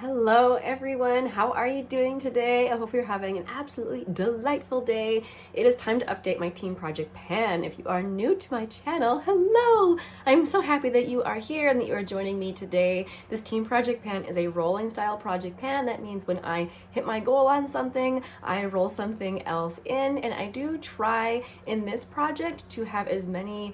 Hello everyone, how are you doing today? I hope you're having an absolutely delightful day. It is time to update my team project pan. If you are new to my channel, hello! I'm so happy that you are here and that you are joining me today. This team project pan is a rolling style project pan. That means when I hit my goal on something, I roll something else in, and I do try in this project to have as many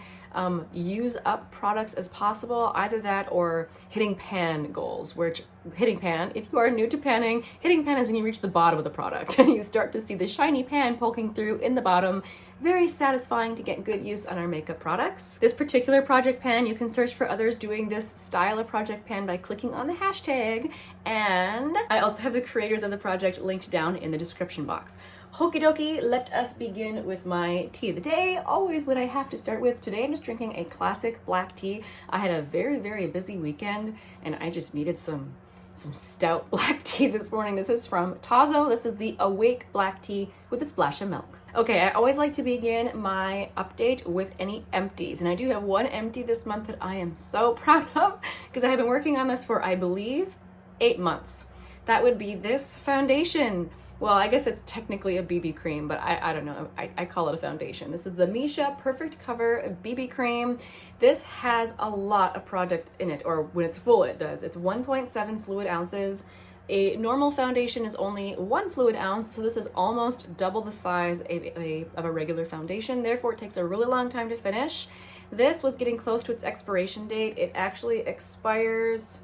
use up products as possible, either that or hitting pan goals, which hitting pan, if you are new to panning, hitting pan is when you reach the bottom of the product and you start to see the shiny pan poking through in the bottom. Very satisfying to get good use on our makeup products. This particular project pan, you can search for others doing this style of project pan by clicking on the hashtag, and I also have the creators of the project linked down in the description box. Okie dokie, let us begin with my tea of the day. Always what I have to start with. Today I'm just drinking a classic black tea. I had a very busy weekend and I just needed some stout black tea this morning. This is from Tazo. This is the Awake black tea with a splash of milk. Okay, I always like to begin my update with any empties, and I do have one empty this month that I am so proud of because I have been working on this for, I believe, 8 months. That would be this foundation. Well, I guess it's technically a BB cream, but I don't know. I call it a foundation. This is the Misha Perfect Cover BB cream. This has a lot of product in it, or when it's full, it does. It's 1.7 fluid ounces. A normal foundation is only 1 fluid ounce, so this is almost double the size of a regular foundation. Therefore, it takes a really long time to finish. This was getting close to its expiration date. It actually expires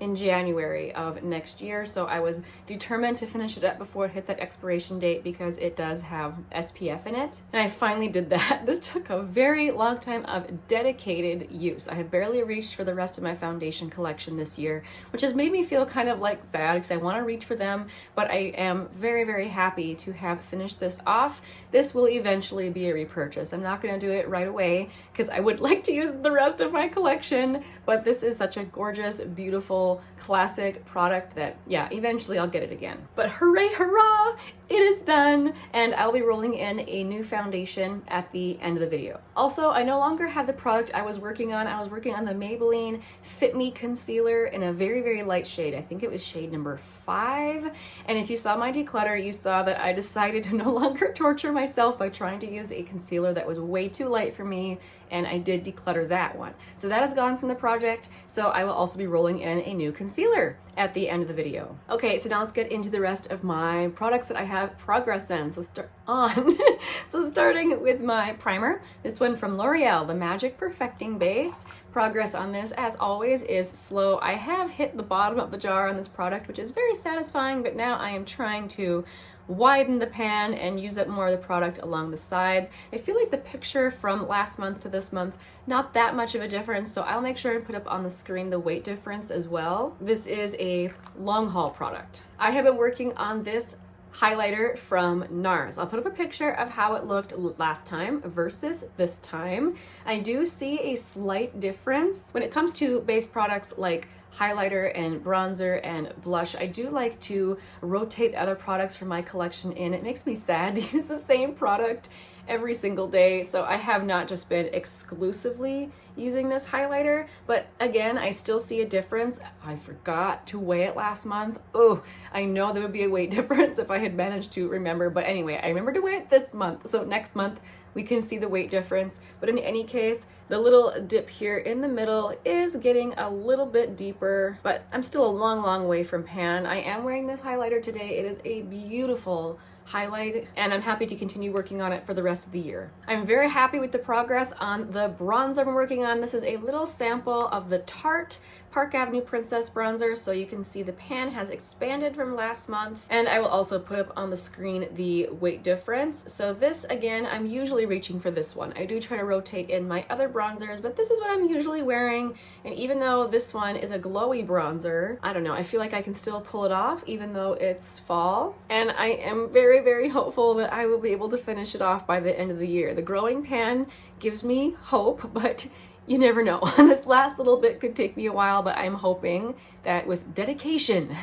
in January of next year, so I was determined to finish it up before it hit that expiration date because it does have SPF in it, and I finally did that. This took a very long time of dedicated use. I have barely reached for the rest of my foundation collection this year, which has made me feel kind of like sad because I want to reach for them, but I am very happy to have finished this off. This will eventually be a repurchase. I'm not going to do it right away because I would like to use the rest of my collection, but this is such a gorgeous, beautiful, classic product that, yeah, eventually I'll get it again. But hooray, hurrah! It is done, and I'll be rolling in a new foundation at the end of the video. Also, I no longer have the product I was working on. I was working on the Maybelline Fit Me Concealer in a very light shade. I think it was shade number 5. And if you saw my declutter, you saw that I decided to no longer torture myself by trying to use a concealer that was way too light for me, and I did declutter that one. So that is gone from the project, so I will also be rolling in a new concealer at the end of the video. Okay, so now let's get into the rest of my products that I have progress in. So starting with my primer, this one from L'Oreal, the Magic Perfecting Base. Progress on this, as always, is slow. I have hit the bottom of the jar on this product, which is very satisfying, but now I am trying to widen the pan and use up more of the product along the sides. I feel like the picture from last month to this month, not that much of a difference, so I'll make sure to put up on the screen the weight difference as well. This is a long haul product. I have been working on this highlighter from NARS. I'll put up a picture of how it looked last time versus this time. I do see a slight difference when it comes to base products like highlighter and bronzer and blush. I do like to rotate other products from my collection in. It makes me sad to use the same product every single day, so I have not just been exclusively using this highlighter, but again, I still see a difference. I forgot to weigh it last month. Oh, I know there would be a weight difference if I had managed to remember, but anyway, I remember to weigh it this month, so next month we can see the weight difference. But in any case, the little dip here in the middle is getting a little bit deeper, but I'm still a long way from pan. I am wearing this highlighter today. It is a beautiful highlight, and I'm happy to continue working on it for the rest of the year. I'm very happy with the progress on the bronzer I'm working on. This is a little sample of the Tarte Park Ave Princess bronzer, so you can see the pan has expanded from last month, and I will also put up on the screen the weight difference. So this, again, I'm usually reaching for this one. I do try to rotate in my other bronzers, but this is what I'm usually wearing, and even though this one is a glowy bronzer, I don't know, I feel like I can still pull it off even though it's fall, and I am very hopeful that I will be able to finish it off by the end of the year. The growing pan gives me hope, but you never know. This last little bit could take me a while, but I'm hoping that with dedication,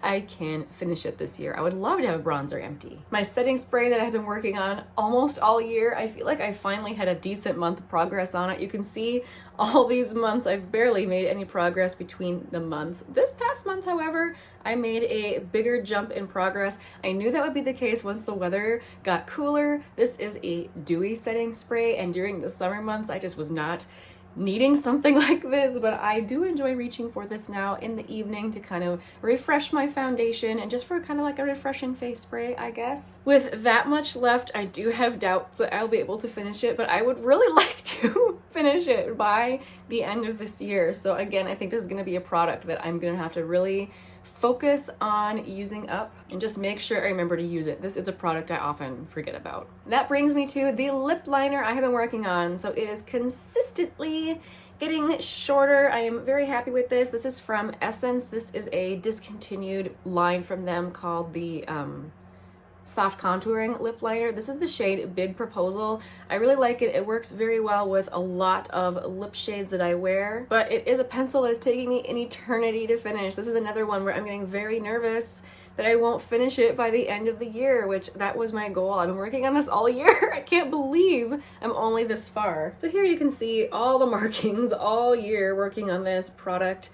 I can finish it this year. I would love to have a bronzer empty. My setting spray that I've been working on almost all year, I feel like I finally had a decent month of progress on it. You can see all these months, I've barely made any progress between the months. This past month, however, I made a bigger jump in progress. I knew that would be the case once the weather got cooler. This is a dewy setting spray, and during the summer months, I just was not needing something like this, but I do enjoy reaching for this now in the evening to kind of refresh my foundation and just for kind of like a refreshing face spray, I guess. With that much left, I do have doubts that I'll be able to finish it, but I would really like to finish it by the end of this year. So again, I think this is going to be a product that I'm going to have to really focus on using up and just make sure I remember to use it. This is a product I often forget about. That brings me to the lip liner I have been working on. So it is consistently getting shorter. I am very happy with this. This is from Essence. This is a discontinued line from them called the soft contouring lip liner. This is the shade Big Proposal. I really like it. It works very well with a lot of lip shades that I wear, but it is a pencil that's taking me an eternity to finish. This is another one where I'm getting very nervous that I won't finish it by the end of the year, which that was my goal. I've been working on this all year. I can't believe I'm only this far. So here you can see all the markings all year working on this product.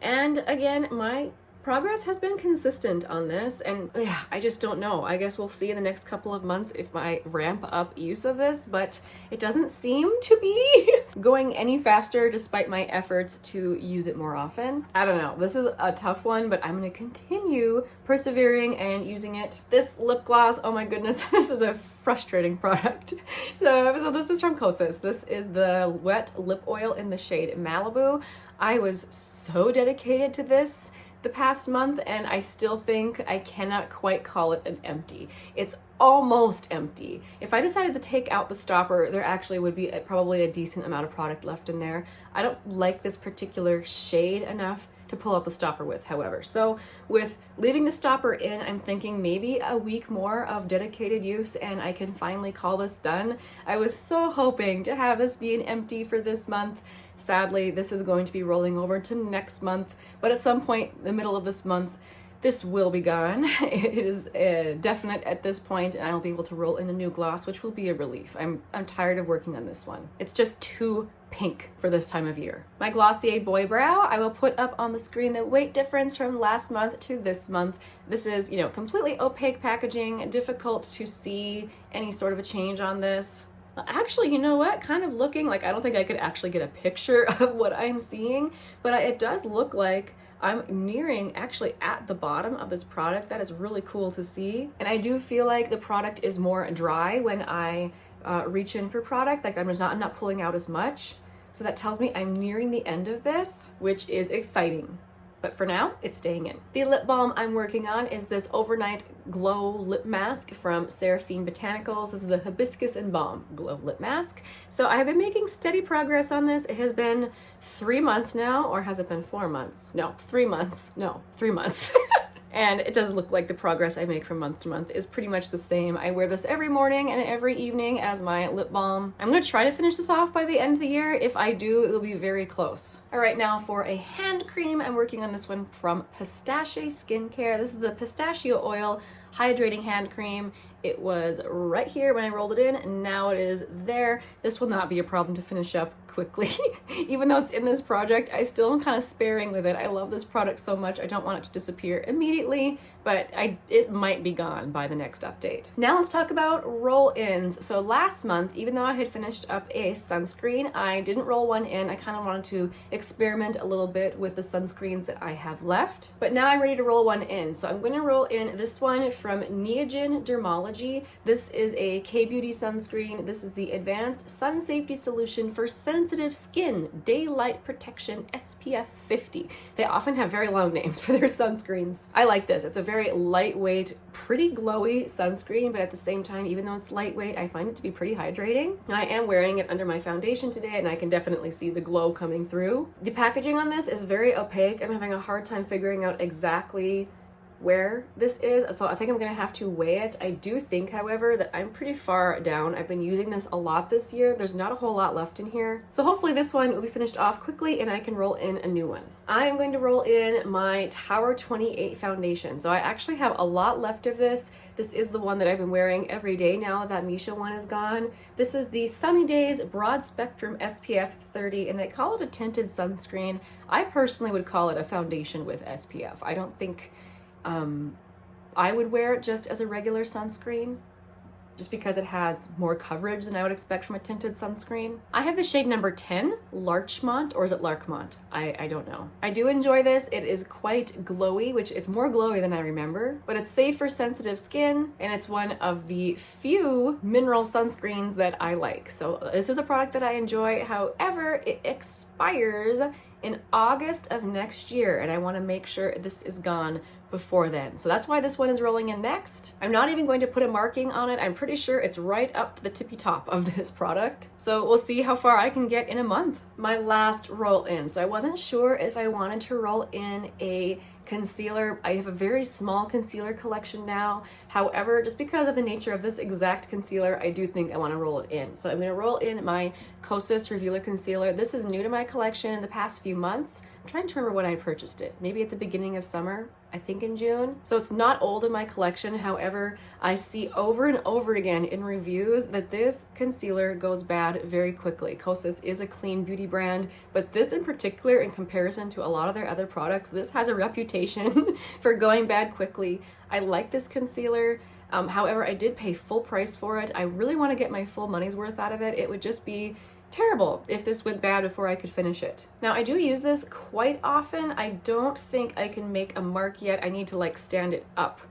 And again, my progress has been consistent on this, and yeah, I just don't know. I guess we'll see in the next couple of months if I ramp up use of this, but it doesn't seem to be going any faster despite my efforts to use it more often. I don't know. This is a tough one, but I'm going to continue persevering and using it. This lip gloss, oh my goodness, this is a frustrating product. So this is from Kosas. This is the wet lip oil in the shade Malibu. I was so dedicated to this the past month, and I still think I cannot quite call it an empty. It's almost empty. If I decided to take out the stopper, there actually would be probably a decent amount of product left in there. I don't like this particular shade enough to pull out the stopper with, however. So with leaving the stopper in, I'm thinking maybe a week more of dedicated use and I can finally call this done. I was so hoping to have this be an empty for this month. Sadly, this is going to be rolling over to next month, but at some point in the middle of this month, this will be gone. It is definite at this point, and I'll be able to roll in a new gloss, which will be a relief. I'm tired of working on this one. It's just too pink for this time of year. My Glossier Boy Brow, I will put up on the screen the weight difference from last month to this month. This is, completely opaque packaging, difficult to see any sort of a change on this. Actually, you know what? Kind of looking like I don't think I could actually get a picture of what I'm seeing, but it does look like I'm nearing actually at the bottom of this product. That is really cool to see. And I do feel like the product is more dry when I reach in for product. Like I'm not pulling out as much. So that tells me I'm nearing the end of this, which is exciting. But for now, it's staying in. The lip balm I'm working on is this Overnight Glow Lip Mask from Seraphine Botanicals. This is the Hibiscus and Balm Glow Lip Mask. So I have been making steady progress on this. It has been 3 months now, or has it been 4 months? No, 3 months. No, 3 months. And it does look like the progress I make from month to month is pretty much the same. I wear this every morning and every evening as my lip balm. I'm gonna try to finish this off by the end of the year. If I do, it will be very close. All right, now for a hand cream, I'm working on this one from Pistache Skincare. This is the pistachio oil hydrating hand cream. It was right here when I rolled it in, and now it is there. This will not be a problem to finish up quickly. Even though it's in this project, I still am kind of sparing with it. I love this product so much. I don't want it to disappear immediately, but it might be gone by the next update. Now let's talk about roll-ins. So last month, even though I had finished up a sunscreen, I didn't roll one in. I kind of wanted to experiment a little bit with the sunscreens that I have left, but now I'm ready to roll one in. So I'm going to roll in this one from Neogen Dermalogy. This is a K-Beauty sunscreen. This is the Advanced Sun Safety Solution for Sensitive Skin Daylight Protection SPF 50. They often have very long names for their sunscreens. I like this. It's a very lightweight, pretty glowy sunscreen, but at the same time, even though it's lightweight, I find it to be pretty hydrating. I am wearing it under my foundation today, and I can definitely see the glow coming through. The packaging on this is very opaque. I'm having a hard time figuring out exactly where this is, so I think I'm gonna have to weigh it. I do think, however, that I'm pretty far down. I've been using this a lot this year. There's not a whole lot left in here. So hopefully this one will be finished off quickly and I can roll in a new one. I am going to roll in my Tower 28 foundation. So I actually have a lot left of this. This is the one that I've been wearing every day now that Misha one is gone. This is the Sunny Days Broad Spectrum SPF 30, and they call it a tinted sunscreen. I personally would call it a foundation with SPF. I don't think I would wear it just as a regular sunscreen, just because it has more coverage than I would expect from a tinted sunscreen. I have the shade number 10, Larchmont, or is it Larkmont? I don't know. I do enjoy this. It is quite glowy, which it's more glowy than I remember, but it's safe for sensitive skin, and it's one of the few mineral sunscreens that I like. So this is a product that I enjoy. However, it expires in August of next year, and I wanna make sure this is gone before then. So that's why this one is rolling in next. I'm not even going to put a marking on it. I'm pretty sure it's right up to the tippy top of this product. So we'll see how far I can get in a month. My last roll in. So I wasn't sure if I wanted to roll in a concealer. I have a very small concealer collection now. However, just because of the nature of this exact concealer, I do think I want to roll it in. So I'm going to roll in my Kosas Revealer Concealer. This is new to my collection in the past few months. I'm trying to remember when I purchased it. Maybe at the beginning of summer, I think in June. So it's not old in my collection. However, I see over and over again in reviews that this concealer goes bad very quickly. Kosas is a clean beauty brand, but this in particular, in comparison to a lot of their other products, this has a reputation for going bad quickly. I like this concealer. However, I did pay full price for it. I really want to get my full money's worth out of it. It would just be terrible if this went bad before I could finish it. Now, I do use this quite often. I don't think I can make a mark yet. I need to like stand it up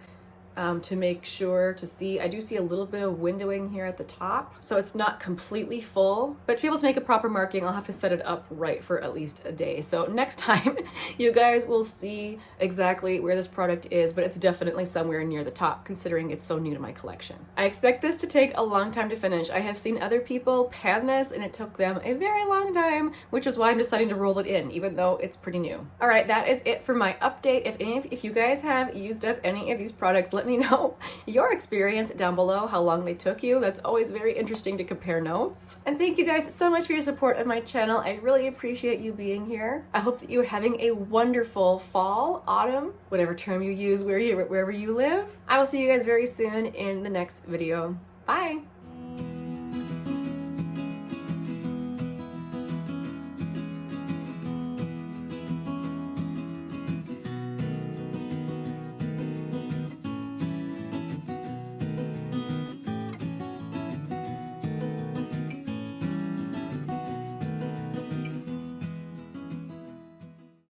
to make sure to see. I do see a little bit of windowing here at the top, so it's not completely full, but to be able to make a proper marking, I'll have to set it up right for at least a day. So next time you guys will see exactly where this product is, but it's definitely somewhere near the top considering it's so new to my collection. I expect this to take a long time to finish. I have seen other people pan this and it took them a very long time, which is why I'm deciding to roll it in, even though it's pretty new. All right, that is it for my update. If you guys have used up any of these products, let me know your experience down below, how long they took you. That's always very interesting to compare notes. And thank you guys so much for your support of my channel. I really appreciate you being here. I hope that you are having a wonderful fall, autumn, whatever term you use wherever you live. I will see you guys very soon in the next video. Bye!